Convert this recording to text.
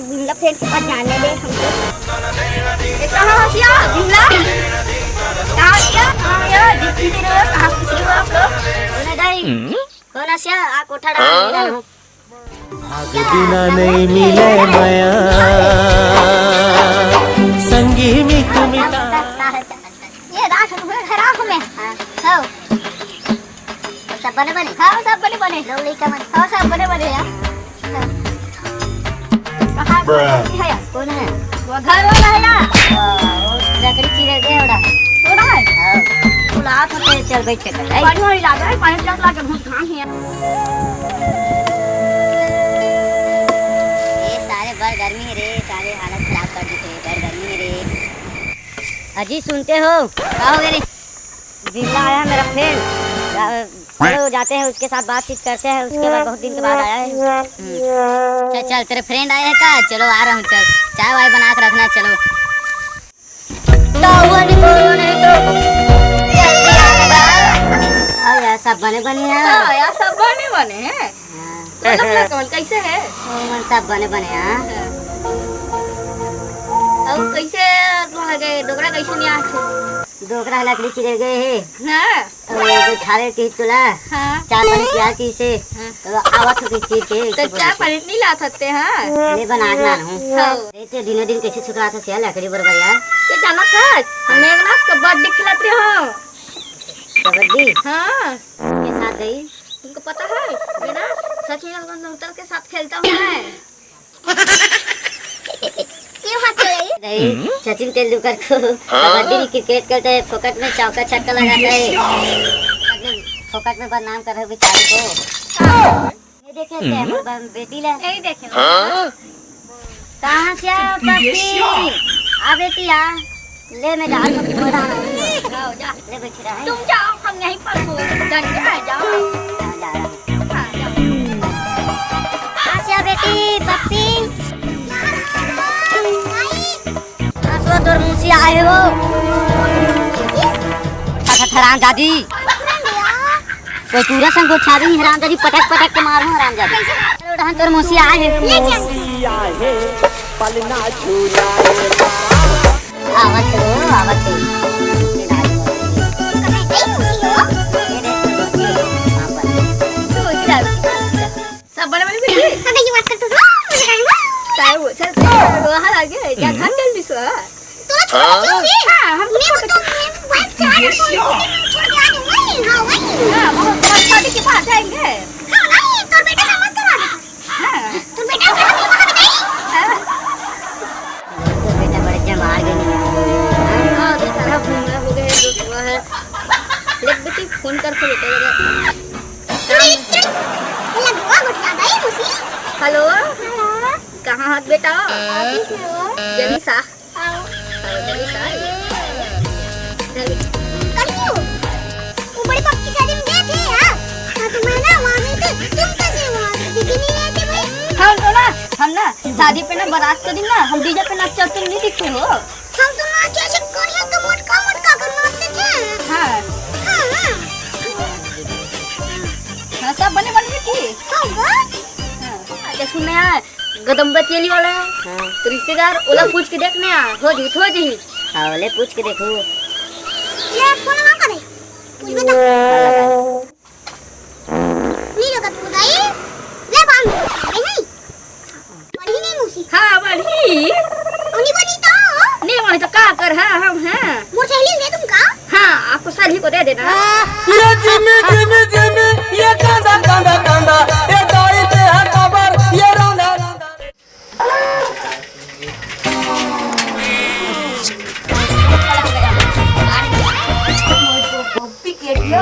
Bimla friend के पास जाने दे हमको। कहाँ हसिया बिमला? कहाँ हसिया? कहाँ यार दिखती नहीं रहे, कहाँ खुशी हो आप लोग? कौन है? कौन हसिया? आ कोठा डाल मेरा हूँ। आगे बिना नहीं मिले माया संगी में तुम ये रात में हाँ सब बने बने हाँ सब बने बने लोली का मन हाँ सब बने बने यार कहाँ है यार कौन है वो घर वाला है यार लकड़ी चिरे गए उड़ा उड़ा है हाँ उड़ा तो चल बैठ के पानी वाली लागा है पानी ग्लास लाके बहुत काम है ये सारे बार गर्मी रे सारे हालत खराब कर दी थे बार गर्मी रे अजी सुनते हो क्या हो गया रे बिमला आया मेरा फ्रेंड चलो जाते हैं उसके साथ बातचीत करते हैं उसके बाद बहुत दिन के बाद आया है चल चल तेरे फ्रेंड आए हैं का चलो आ रहा हूँ चल चाय वाय बना के रखना चलो यार सब बने बने हैं यार सब बने बने हैं कैसे है सब बने बने हैं अब कैसे गए डोकरा कैसे नहीं आते डोकरा लकड़ी चिरे गए है हां खावे की तुला हां चाय पानी पिया की से तो आवत हो चीर के तो चाय पानी नहीं ला सकते हां ले बना के लाना हूं रहते दिनों दिन कैसे सुखा था से लकड़ी बराबर यार ये जाना था हम एक ना कबड्डी खेलते हो कबड्डी हां के साथ गई तुमको पता है मैं ना सचिन तेंदुलकर के साथ खेलता हूं मैं सचिन तेंदुलकर को कबड्डी भी क्रिकेट खेलते हैं फोकट में चौका छक्का लगाता है फोकट में बदनाम कर रहे बेचारे को ये देखे बेटी ले यही देखे कहाँ से आ पति आ बेटी आ ले मैं जा ले बैठी रहा तुम जाओ हम यहीं पर जाओ कहाँ से आ बेटी पप्पी तोर मुंह से आए हो हराम जादी कोई पूरा संग को छादी हराम जादी पटक पटक के मारो हराम जादी उड़ान तोर मुंह से आए है पलना झूला आवत हो सब बड़े बड़े बेटे अबे ये बात कर तू काय वो चल वहां आगे क्या घर चल दिस हम छोड़ के आ जाएंगे हां वही हां बहुत शादी के बाद जाएंगे हां नहीं तो बेटा से मत करा हां तो बेटा तो बेटा बड़े जमा गए हां देखा हो गए वो है ले बेटी फोन कर के बेटा हेलो कहाँ हाथ बेटा जनीसा जनीसा वो बड़ी पप्पी की शादी में गए थे यार तो मैं ना वहां गई थी तुम कैसे वहां दिख नहीं रहे थे भाई हम ना शादी पे ना बारात के दिन ना हम डीजे पे नाच चलते नहीं दिखते हो हम तो नाच ऐसे कोरिया का मुटका कर नाचते थे हां हां सब बने बने की क्या सुनने है गदम्बा तेली वाला है तो रिश्तेदार ओला पूछ के देखने हो जी हां ले पूछ के देखो ये फोन ना करे पूछ बता नहीं लगा तू दाई ले बांध नहीं बड़ी नहीं मुसी हां बड़ी उन्हीं बनी तो नहीं बनी तो का कर हां हम हैं मोर सहेली दे तुम का हां आपको सहेली को दे देना ये जिमी ये कांदा ये दाई ते है खबर ये रौंदा केटियो